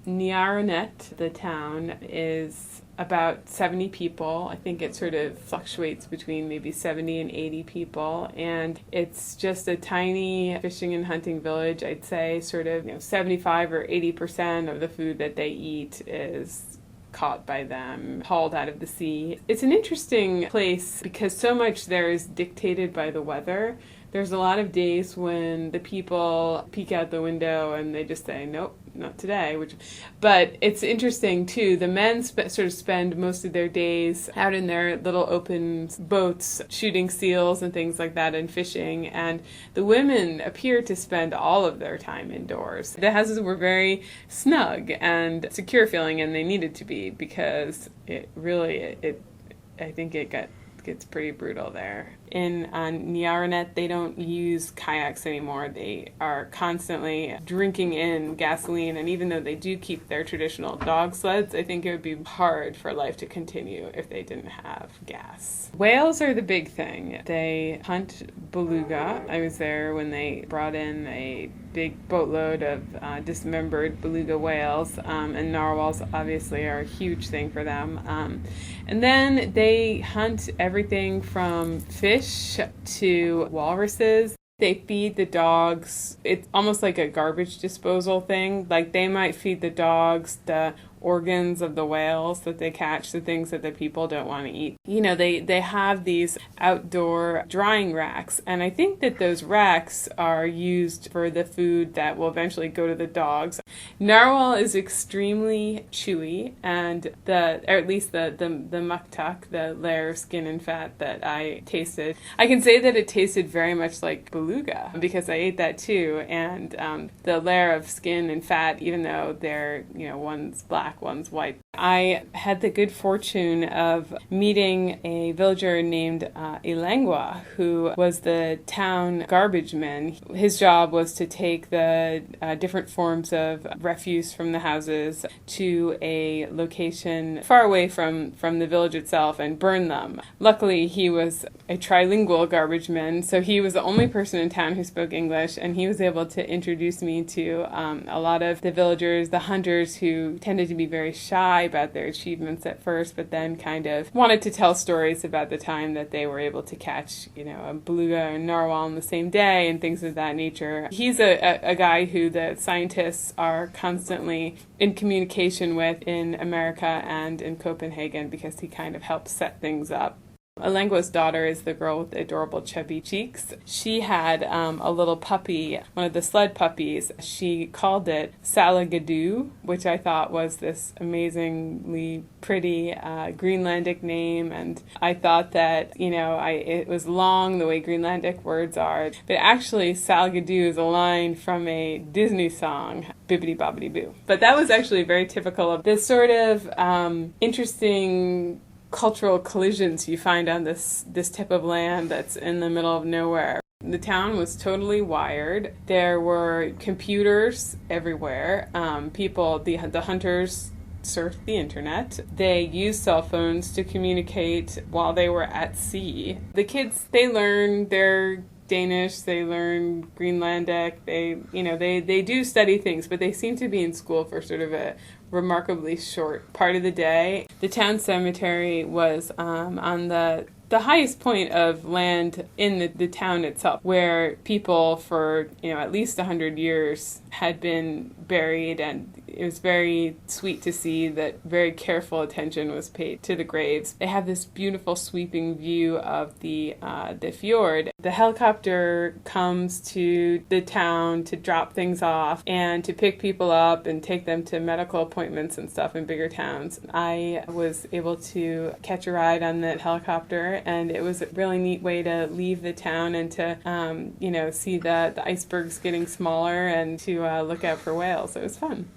Niaqornat, the town, is about 70 people. I think it sort of fluctuates between maybe 70 and 80 people. And it's just a tiny fishing and hunting village. I'd say sort of 75 or 80% of the food that they eat is caught by them, hauled out of the sea. It's an interesting place because so much there is dictated by the weather. There's a lot of days when the people peek out the window and they just say, nope, not today. But it's interesting too. The men sort of spend most of their days out in their little open boats shooting seals and things like that and fishing. And the women appear to spend all of their time indoors. The houses were very snug and secure feeling, and they needed to be because I think it gets pretty brutal there. In Niaqornat, they don't use kayaks anymore. They are constantly drinking in gasoline, and even though they do keep their traditional dog sleds, I think it would be hard for life to continue if they didn't have gas. Whales are the big thing. They hunt beluga. I was there when they brought in a big boatload of dismembered beluga whales, and narwhals obviously are a huge thing for them. And then they hunt everything from fish to walruses. They feed the dogs. It's almost like a garbage disposal thing. Like they might feed the dogs the organs of the whales that they catch, the things that the people don't want to eat. They have these outdoor drying racks, and I think that those racks are used for the food that will eventually go to the dogs. Narwhal is extremely chewy, and or at least the muktak, the layer of skin and fat that I tasted, I can say that it tasted very much like beluga because I ate that too, and the layer of skin and fat, even though they're, one's black, one's white. I had the good fortune of meeting a villager named Ilangwa, who was the town garbage man. His job was to take the different forms of refuse from the houses to a location far away from the village itself and burn them. Luckily, he was a trilingual garbage man, so he was the only person in town who spoke English, and he was able to introduce me to a lot of the villagers, the hunters, who tended to be very shy about their achievements at first, but then kind of wanted to tell stories about the time that they were able to catch, a beluga or narwhal on the same day and things of that nature. He's a guy who the scientists are constantly in communication with in America and in Copenhagen because he kind of helps set things up. Alengwa's daughter is the girl with the adorable chubby cheeks. She had a little puppy, one of the sled puppies. She called it Salagadoo, which I thought was this amazingly pretty Greenlandic name, and I thought that, it was long the way Greenlandic words are, but actually Salagadoo is a line from a Disney song, Bibbidi Bobbidi Boo. But that was actually very typical of this sort of interesting cultural collisions you find on this tip of land that's in the middle of nowhere. The town was totally wired. There were computers everywhere. The hunters surfed the internet. They used cell phones to communicate while they were at sea. The kids, they learn their Danish, they learn Greenlandic, they do study things, but they seem to be in school for sort of a remarkably short part of the day. The town cemetery was on the highest point of land in the town itself, where people for at least 100 years had been buried, and it was very sweet to see that very careful attention was paid to the graves. They have this beautiful sweeping view of the fjord. The helicopter comes to the town to drop things off and to pick people up and take them to medical appointments and stuff in bigger towns. I was able to catch a ride on that helicopter, and it was a really neat way to leave the town and to see the icebergs getting smaller and to look out for whales. It was fun.